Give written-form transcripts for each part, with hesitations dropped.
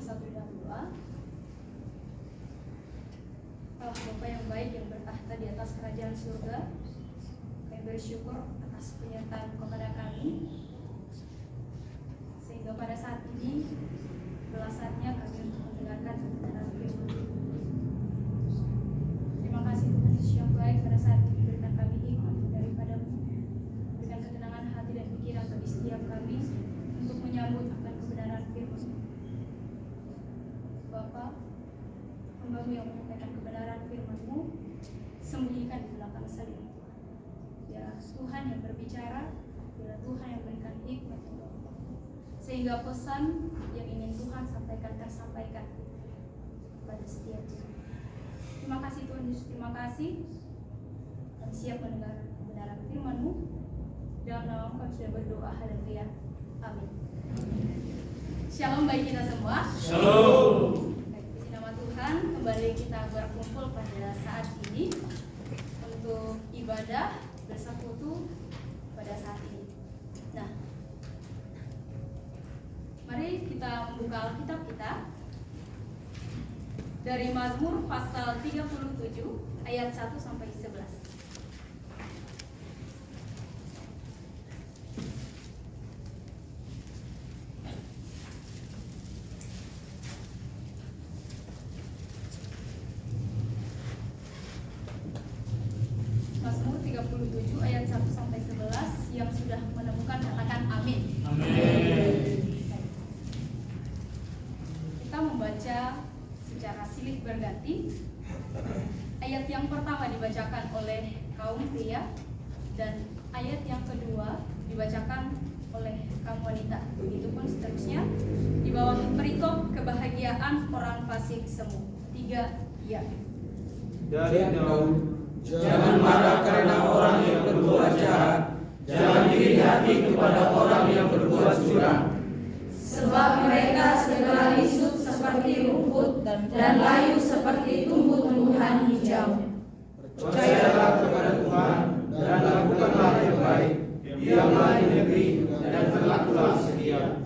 bersatu dalam doa. Allah Bapa yang baik yang bertahta di atas kerajaan surga, kami bersyukur atas penyertaan kepada kami, sehingga pada saat ini adalah saatnya kami untuk mendengarkan kebenaran firman. Terima kasih Tuhan Yesus yang baik, pada saat ini berikan kami hikmat daripadamu, berikan ketenangan hati dan pikiran bagi setiap kami untuk menyambut akan kebenaran firman. Bapa, hamba-Mu yang menyampaikan kebenaran firman-Mu, sembunyikan di belakang salib. Ya Tuhan yang berbicara, ya Tuhan yang berikan hikmat, sehingga pesan yang ingin Tuhan sampaikan tersampaikan kepada setiap kita. Terima kasih Tuhan Yesus, terima kasih. Kami siap mendengar kebenaran firman-Mu. Dalam nama kami sudah berdoa, haleluya, amin. Shalom bagi kita semua. Shalom. Baik, di nama Tuhan, kembali kita berkumpul pada saat ini untuk ibadah bersekutu pada saat ini. Nah, mari kita membuka Alkitab kita dari Mazmur pasal 37 ayat 1 sampai 11. Mazmur 37 ayat 1 sampai 11, yang sudah menemukan katakan amin. Amin. Kita membaca secara silih berganti. Ayat yang pertama dibacakan oleh kaum pria dan ayat yang kedua dibacakan oleh kaum wanita. Begitupun seterusnya di bawah perikop kebahagiaan orang fasik semu. 3 ya. Dari Daud, jangan marah karena orang yang berbuat jahat, jangan iri hati kepada orang yang berbuat curang. Sebab mereka segera lisut seperti rumput dan layu seperti tumbuh-tumbuhan hijau. Percayalah kepada Tuhan dan lakukanlah yang baik. Diamlah di negeri dan berlakulah setia.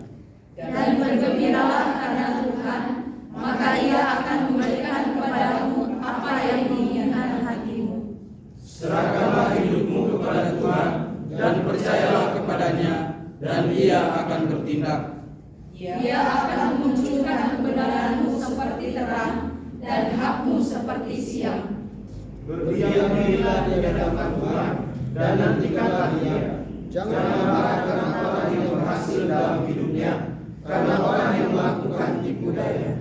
Dan bergembiralah karena Tuhan, maka Ia akan memberikan kepadamu apa yang diinginkan hatimu. Serahkanlah hidupmu kepada Tuhan dan percayalah kepadanya, dan Ia akan bertindak. Ia akan memunculkan kebenaranmu seperti terang dan hakmu seperti siang. Berdiam dirilah di hadapan Tuhan dan nantikanlah Dia. Jangan marah karena orang yang berhasil dalam hidupnya, karena orang yang melakukan tipu daya.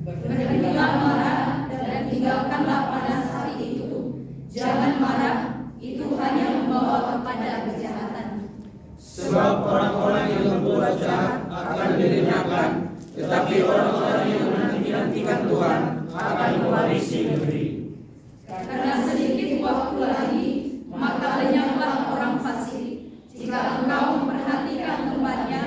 Berhentilah marah dan tinggalkanlah panas hati itu. Jangan marah, itu hanya membawa kepada kejahatan. Sebab orang-orang yang berbuat jahat akan dilenyapkan, tetapi orang-orang yang menanti-nantikan Tuhan akan mewarisi negeri. Karena sedikit waktu lagi, maka lenyaplah orang fasik. Jika engkau memperhatikan tempatnya,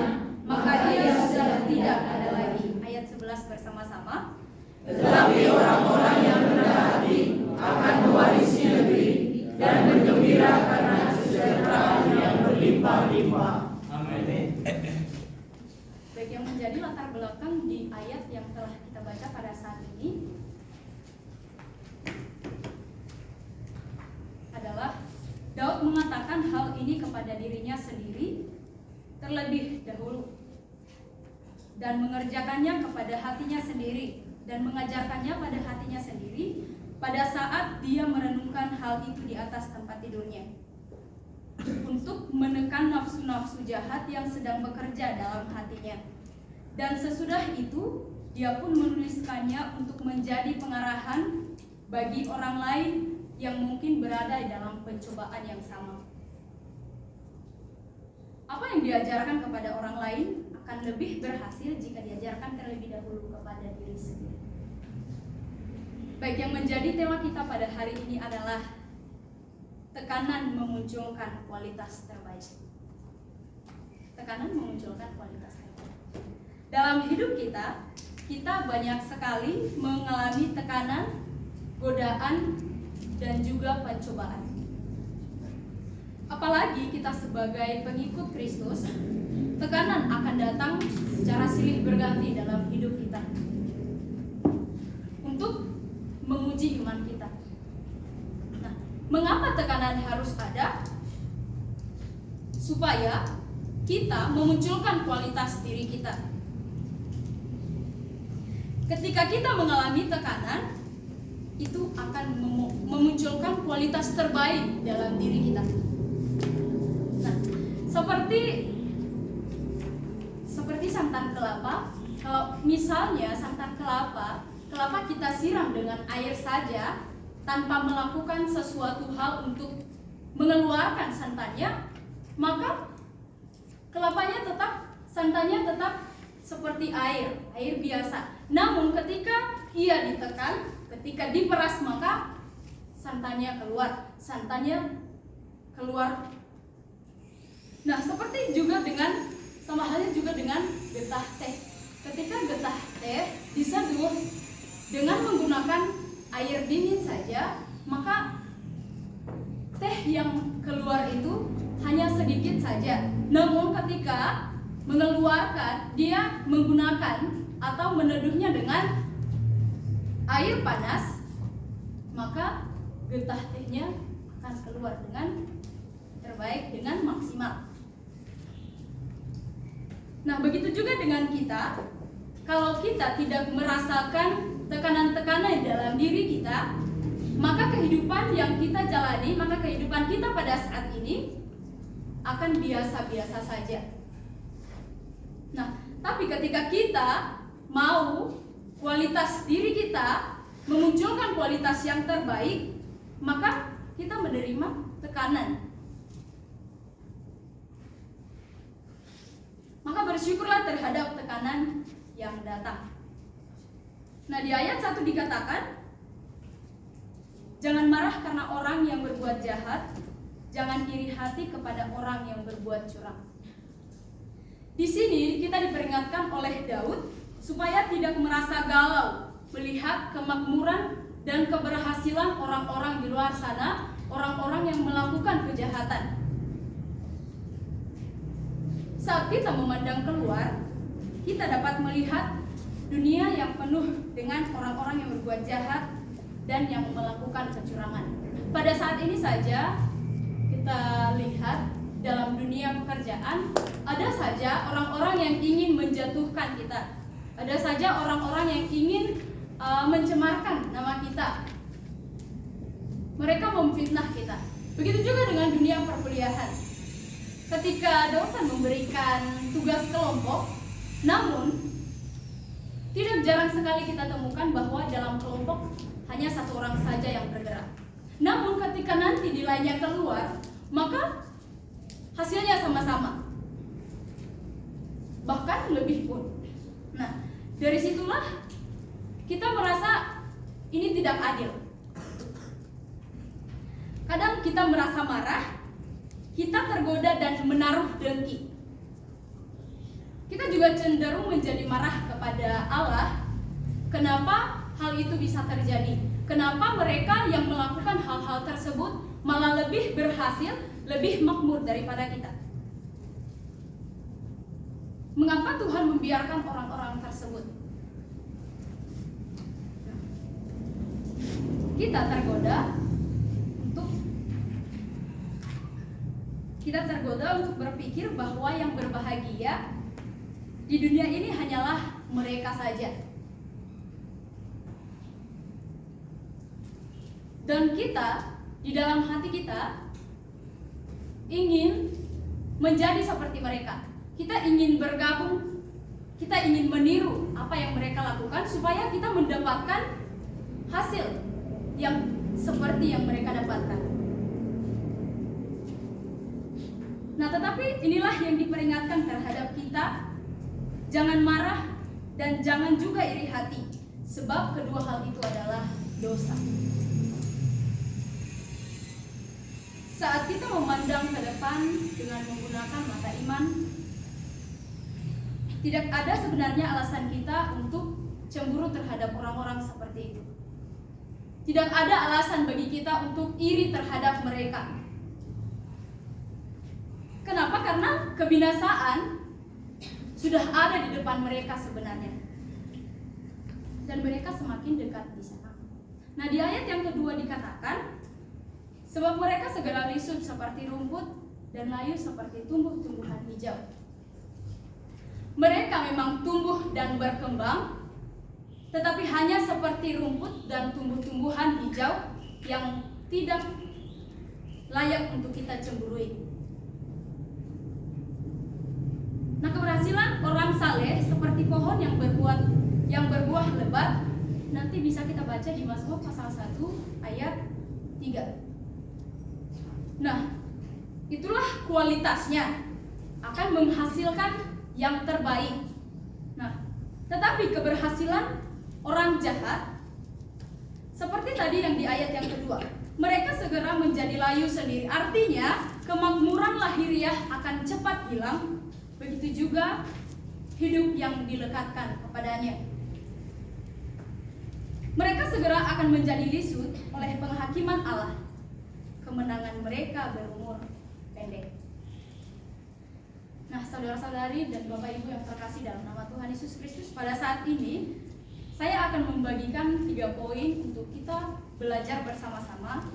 maka ia sudah tidak ada lagi. Ayat 11 bersama-sama. Tetapi orang-orang yang rendah hati akan mewarisi negeri dan bergembira karena kesejahteraan yang berlimpah-limpah. Amin. Baik, yang menjadi latar belakang di ayat yang telah kita baca pada saat ini adalah Daud mengatakan hal ini kepada dirinya sendiri terlebih dahulu dan mengerjakannya kepada hatinya sendiri dan mengajarkannya pada hatinya sendiri pada saat dia merenungkan hal itu di atas tempat tidurnya untuk menekan nafsu-nafsu jahat yang sedang bekerja dalam hatinya. Dan sesudah itu dia pun menuliskannya untuk menjadi pengarahan bagi orang lain yang mungkin berada dalam pencobaan yang sama. Apa yang diajarkan kepada orang lain akan lebih berhasil jika diajarkan terlebih dahulu kepada diri sendiri. Baik, yang menjadi tema kita pada hari ini adalah tekanan memunculkan kualitas terbaik. Tekanan memunculkan kualitas terbaik. Dalam hidup kita banyak sekali mengalami tekanan, godaan, dan juga pencobaan. Apalagi kita sebagai pengikut Kristus, tekanan akan datang secara silih berganti dalam hidup kita. Kenapa tekanan harus ada? Supaya kita memunculkan kualitas diri kita. Ketika kita mengalami tekanan, itu akan memunculkan kualitas terbaik dalam diri kita. Nah, seperti santan kelapa. Kalau misalnya santan kelapa kita siram dengan air saja tanpa melakukan sesuatu hal untuk mengeluarkan santannya, maka santannya tetap seperti air biasa. Namun ketika ia ditekan, ketika diperas, maka santannya keluar. Nah, sama halnya juga dengan getah teh. Ketika getah teh diseduh dengan menggunakan air dingin saja, maka teh yang keluar itu hanya sedikit saja. Namun ketika mengeluarkan, dia menggunakan atau meneduhnya dengan air panas, maka getah tehnya akan keluar dengan terbaik, dengan maksimal. Nah, begitu juga dengan kita. Kalau kita tidak merasakan tekanan-tekanan dalam diri kita, maka kehidupan yang kita jalani, maka kehidupan kita pada saat ini akan biasa-biasa saja. Nah, tapi ketika kita mau kualitas diri kita memunculkan kualitas yang terbaik, maka kita menerima tekanan. Maka bersyukurlah terhadap tekanan yang datang. Nah, di ayat 1 dikatakan, jangan marah karena orang yang berbuat jahat, jangan iri hati kepada orang yang berbuat curang. Di sini kita diperingatkan oleh Daud supaya tidak merasa galau melihat kemakmuran dan keberhasilan orang-orang di luar sana, orang-orang yang melakukan kejahatan. Saat kita memandang keluar, kita dapat melihat dunia yang penuh dengan orang-orang yang berbuat jahat dan yang melakukan kecurangan. Pada saat ini saja kita lihat dalam dunia pekerjaan, ada saja orang-orang yang ingin menjatuhkan kita. Ada saja orang-orang yang ingin mencemarkan nama kita. Mereka memfitnah kita. Begitu juga dengan dunia perkuliahan. Ketika dosen memberikan tugas kelompok, namun tidak jarang sekali kita temukan bahwa dalam kelompok hanya satu orang saja yang bergerak. Namun ketika nanti nilainya keluar, maka hasilnya sama-sama, bahkan lebih pun. Nah, dari situlah kita merasa ini tidak adil. Kadang kita merasa marah, kita tergoda dan menaruh dengki. Kita juga cenderung menjadi marah kepada Allah. Kenapa hal itu bisa terjadi? Kenapa mereka yang melakukan hal-hal tersebut malah lebih berhasil, lebih makmur daripada kita? Mengapa Tuhan membiarkan orang-orang tersebut? Kita tergoda untuk berpikir bahwa yang berbahagia di dunia ini hanyalah mereka saja. Dan kita, di dalam hati kita, ingin menjadi seperti mereka. Kita ingin bergabung, kita ingin meniru apa yang mereka lakukan supaya kita mendapatkan hasil yang seperti yang mereka dapatkan. Nah, tetapi inilah yang diperingatkan terhadap kita. Jangan marah dan jangan juga iri hati, sebab kedua hal itu adalah dosa. Saat kita memandang ke depan dengan menggunakan mata iman, tidak ada sebenarnya alasan kita untuk cemburu terhadap orang-orang seperti itu. Tidak ada alasan bagi kita untuk iri terhadap mereka. Kenapa? Karena kebinasaan sudah ada di depan mereka sebenarnya. Dan mereka semakin dekat di sana. Nah, di ayat yang kedua dikatakan, sebab mereka segera lisut seperti rumput dan layu seperti tumbuh-tumbuhan hijau. Mereka memang tumbuh dan berkembang, tetapi hanya seperti rumput dan tumbuh-tumbuhan hijau yang tidak layak untuk kita cemburui. Nah, keberhasilan orang saleh seperti pohon yang berbuah lebat, nanti bisa kita baca di Mazmur pasal 1 ayat 3. Nah, itulah kualitasnya, akan menghasilkan yang terbaik. Nah, tetapi keberhasilan orang jahat seperti tadi yang di ayat yang kedua, mereka segera menjadi layu sendiri. Artinya kemakmuran lahiriah akan cepat hilang, begitu juga hidup yang dilekatkan kepadanya. Mereka segera akan menjadi lisut oleh penghakiman Allah. Kemenangan mereka berumur pendek. Nah, saudara-saudari dan Bapak Ibu yang terkasih dalam nama Tuhan Yesus Kristus, pada saat ini saya akan membagikan 3 poin untuk kita belajar bersama-sama.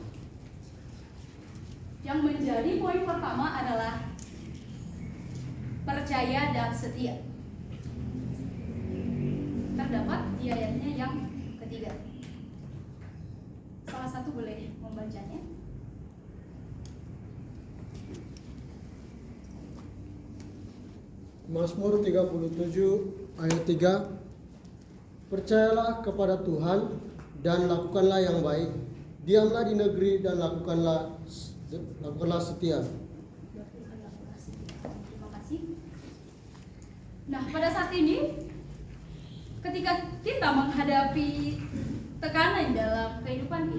Yang menjadi poin pertama adalah percaya dan setia. Terdapat di ayatnya yang ketiga. Salah satu boleh membacanya. Mazmur 37 ayat 3. Percayalah kepada Tuhan dan lakukanlah yang baik. Diamlah di negeri dan lakukanlah setia. Terima kasih. Nah, pada saat ini ketika kita menghadapi tekanan dalam kehidupan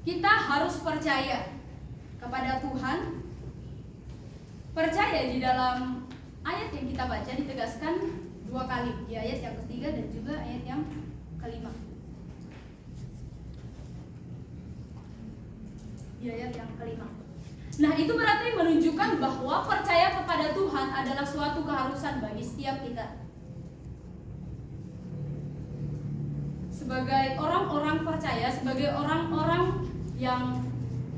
kita harus percaya kepada Tuhan. Percaya di dalam ayat yang kita baca ditegaskan 2 kali, di ayat yang ketiga dan juga ayat yang kelima. Di ayat yang kelima. Nah, itu berarti menunjukkan bahwa percaya kepada Tuhan adalah suatu keharusan bagi setiap kita. Sebagai orang-orang percaya, sebagai orang-orang yang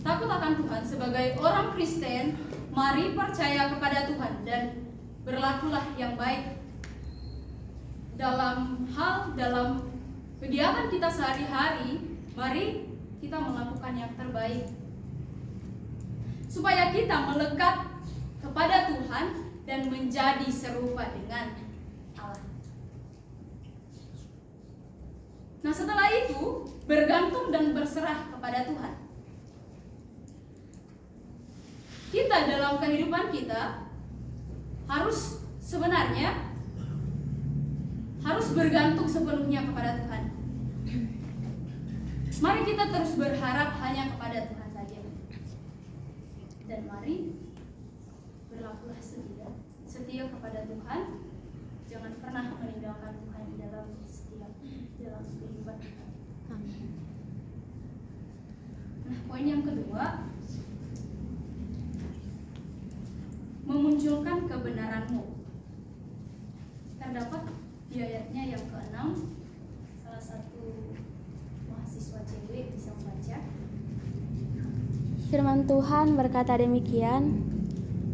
takut akan Tuhan, sebagai orang Kristen, mari percaya kepada Tuhan dan berlakulah yang baik dalam kegiatan kita sehari-hari. Mari kita melakukan yang terbaik supaya kita melekat kepada Tuhan dan menjadi serupa dengan Allah. Nah, setelah itu bergantung dan berserah kepada Tuhan. Kita dalam kehidupan kita harus bergantung sepenuhnya kepada Tuhan. Mari kita terus berharap hanya kepada Tuhan saja. Dan mari berlakulah setia kepada Tuhan. Jangan pernah meninggalkan Tuhan di dalam kehidupan kita. Nah, poin yang kedua, memunculkan kebenaranmu. Terdapat di ayatnya yang ke-6. Salah satu mahasiswa cewek bisa membaca. Firman Tuhan berkata demikian,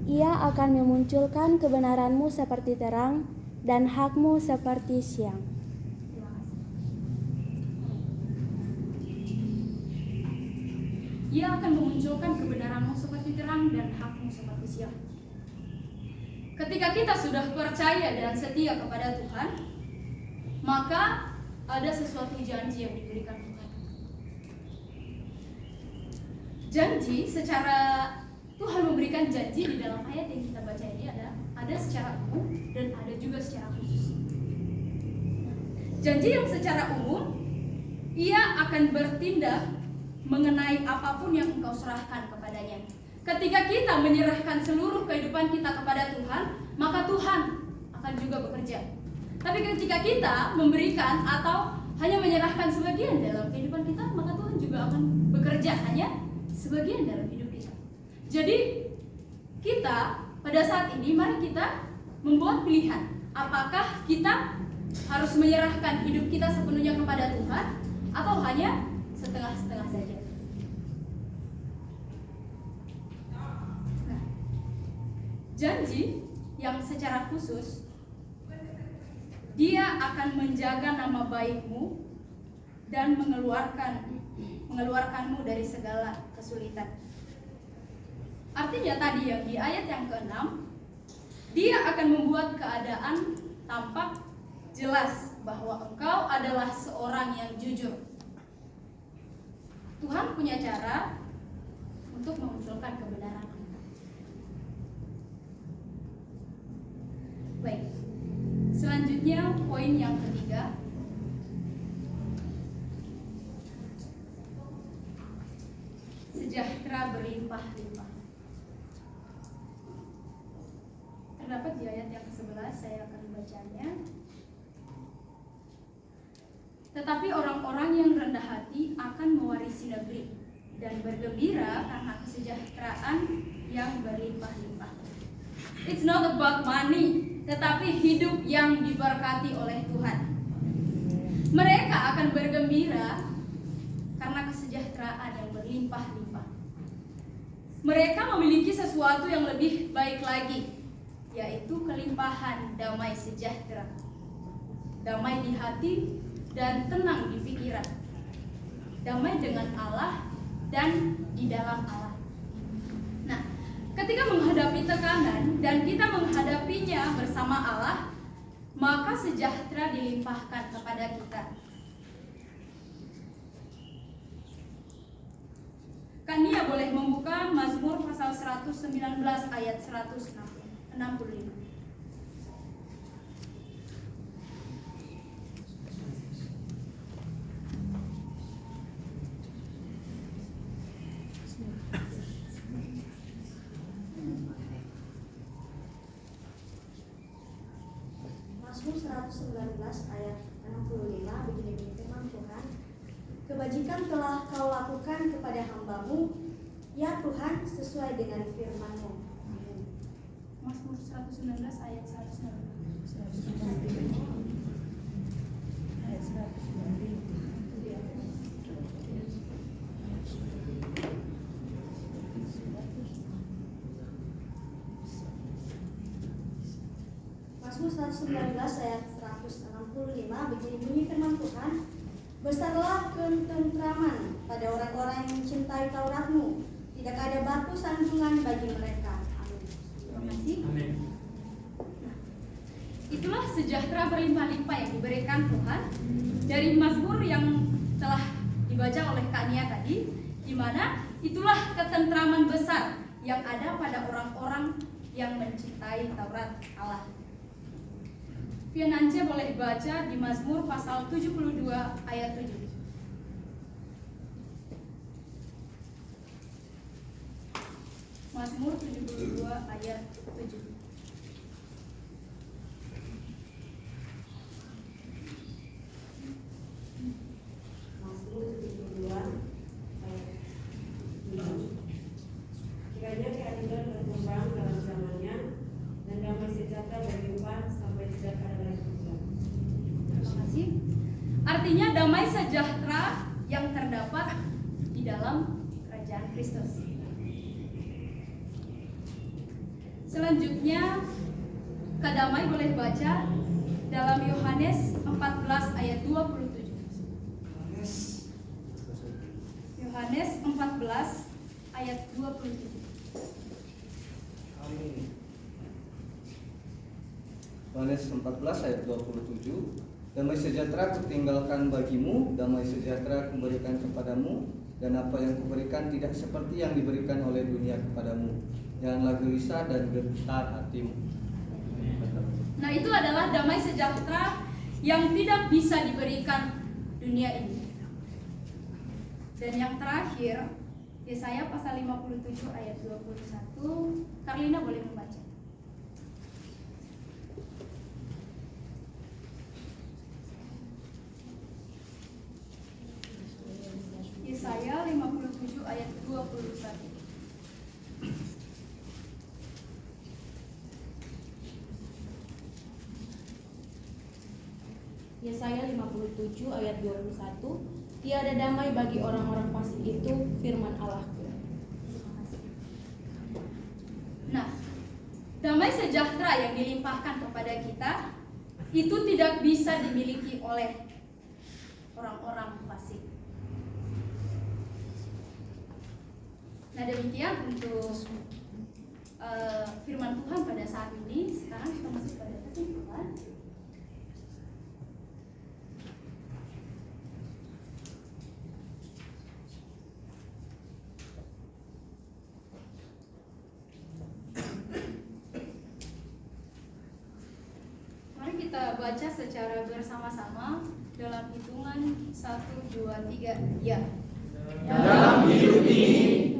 Ia akan memunculkan kebenaranmu seperti terang dan hakmu seperti siang. Terima kasih. Ia akan memunculkan kebenaranmu seperti terang dan hakmu seperti siang. Ketika kita sudah percaya dan setia kepada Tuhan, maka ada sesuatu janji yang diberikan Tuhan. Janji secara Tuhan memberikan janji di dalam ayat yang kita baca ini ada secara umum dan ada juga secara khusus. Janji yang secara umum, Ia akan bertindak mengenai apapun yang engkau serahkan kepadanya. Ketika kita menyerahkan seluruh kehidupan kita kepada Tuhan, maka Tuhan akan juga bekerja. Tapi ketika kita memberikan atau hanya menyerahkan sebagian dalam kehidupan kita, maka Tuhan juga akan bekerja hanya sebagian dalam hidup kita. Jadi kita pada saat ini mari kita membuat pilihan. Apakah kita harus menyerahkan hidup kita sepenuhnya kepada Tuhan atau hanya setengah-setengah saja? janji yang secara khusus Dia akan menjaga nama baikmu dan mengeluarkanmu dari segala kesulitan. Artinya tadi yang di ayat yang ke-6, Dia akan membuat keadaan tampak jelas bahwa engkau adalah seorang yang jujur. Tuhan punya cara untuk memunculkan kebenaran. Baik. Selanjutnya poin yang ketiga, sejahtera berlimpah-limpah. Terdapat di ayat yang ke-11, saya akan membacanya. Tetapi orang-orang yang rendah hati akan mewarisi negeri dan bergembira karena kesejahteraan yang berlimpah-limpah. It's not about money, tetapi hidup yang diberkati oleh Tuhan. Mereka akan bergembira karena kesejahteraan yang berlimpah-limpah. Mereka memiliki sesuatu yang lebih baik lagi, yaitu kelimpahan damai sejahtera. Damai di hati dan tenang di pikiran. Damai dengan Allah dan di dalam Allah. Nah, ketika menghadapi tekanan dan kita menghadapinya bersama Allah, maka sejahtera dilimpahkan kepada kita. Kania boleh membuka Mazmur pasal 119 ayat 165. Mazmur 119 ayat 65 begini firman Tuhan, kebajikan telah kau lakukan kepada hamba-Mu, ya Tuhan, sesuai dengan firman-Mu. Amin. Mazmur 119 ayat 165. Mazmur 119 ayat 165 begini bunyi firman Tuhan, besarlah ketentraman pada orang-orang yang mencintai Taurat-Mu, tidak ada batu sandungan bagi mereka. Amin. Terima kasih. Amin. Itulah sejahtera berlimpah-limpah yang diberikan Tuhan dari Mazmur yang telah dibaca oleh Kania tadi, di mana itulah ketentraman besar yang ada pada orang-orang yang mencintai Taurat Allah. Fianance boleh baca di Mazmur pasal 72 ayat 7. Mazmur 72 ayat 7. Mazmur 72 ayat 7. Kiranya keadilan berkembang dalam zamannya dan damai sejahtera berlimpah sampai tidak ada lagi hujan. Terima kasih. Artinya damai sejahtera yang terdapat di dalam kerajaan Kristus. Selanjutnya, kedamai boleh baca dalam Yohanes 14 ayat 27. Yohanes 14 ayat 27. Amin. Yohanes 14 ayat 27. Damai sejahtera kutinggalkan bagimu, damai sejahtera kuberikan kepadamu, dan apa yang kuberikan tidak seperti yang diberikan oleh dunia kepadamu. Janganlah gelisah dan gentar hatimu. Nah, itu adalah damai sejahtera yang tidak bisa diberikan dunia ini. Dan yang terakhir, Yesaya pasal 57 ayat 21. Karlina boleh membaca. Yesaya 57 ayat 21. Yesaya 57 ayat 21, tiada damai bagi orang-orang fasik itu, firman Allah. Nah, damai sejahtera yang dilimpahkan kepada kita itu tidak bisa dimiliki oleh orang-orang fasik. Nah, demikian untuk firman Tuhan pada saat ini. Sekarang kita masuk pada kesimpulan. Mari kita baca secara bersama-sama dalam hitungan 1, 2, 3, ya. Dalam hidup ini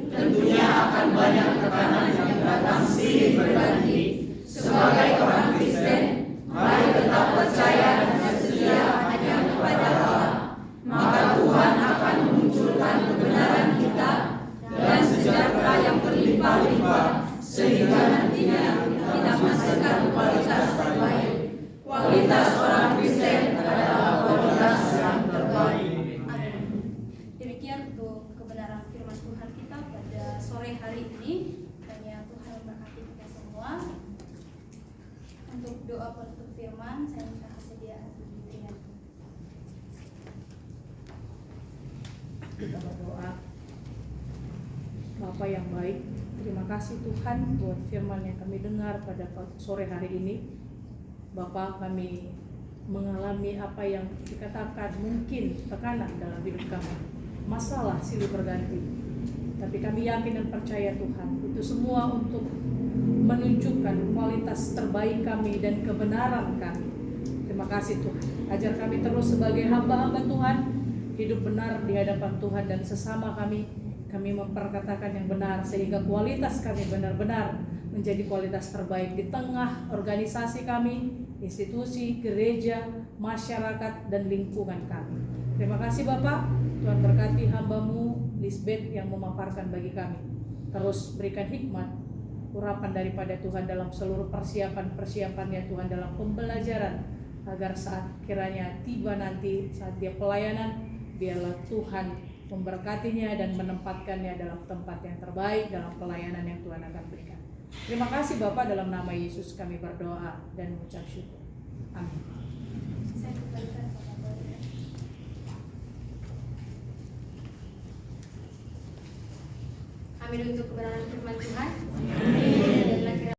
tentunya akan banyak tekanan yang datang silih berganti. Sebagai orang Kristen, mari tetap percaya dan setia hanya kepada Allah. Maka Tuhan akan memunculkan kebenaran kita dan sejahtera yang berlimpah-limpah, sehingga nantinya kita menghasilkan kualitas terbaik. Kualitas orang Kristen adalah kualitas yang terbaik. Amin. Demikian untuk kebenaran firman Tuhan kita pada sore hari ini. Kiranya Tuhan memberkati kita semua. Untuk doa penutup firman, saya minta kesediaan diberikan. Kita berdoa. Bapa yang baik, terima kasih Tuhan buat firman yang kami dengar pada sore hari ini. Bapa, kami mengalami apa yang dikatakan mungkin tekanan dalam hidup kami, masalah silih berganti. Tapi kami yakin dan percaya Tuhan, itu semua untuk menunjukkan kualitas terbaik kami dan kebenaran kami. Terima kasih Tuhan, ajar kami terus sebagai hamba-hamba Tuhan, hidup benar di hadapan Tuhan dan sesama kami memperkatakan yang benar, sehingga kualitas kami benar-benar menjadi kualitas terbaik di tengah organisasi kami, institusi, gereja, masyarakat, dan lingkungan kami. Terima kasih Bapak, Tuhan berkati hamba-Mu Lisbeth yang memaparkan bagi kami. Terus berikan hikmat, urapan daripada Tuhan dalam seluruh persiapan-persiapannya Tuhan dalam pembelajaran, agar saat kiranya tiba nanti saat dia pelayanan, biarlah Tuhan memberkatinya dan menempatkannya dalam tempat yang terbaik dalam pelayanan yang Tuhan akan berikan. Terima kasih Bapak, dalam nama Yesus kami berdoa dan mengucap syukur. Amin. Saya kembalikan kepada Bapak. Amin untuk kebenaran firman Tuhan. Amin.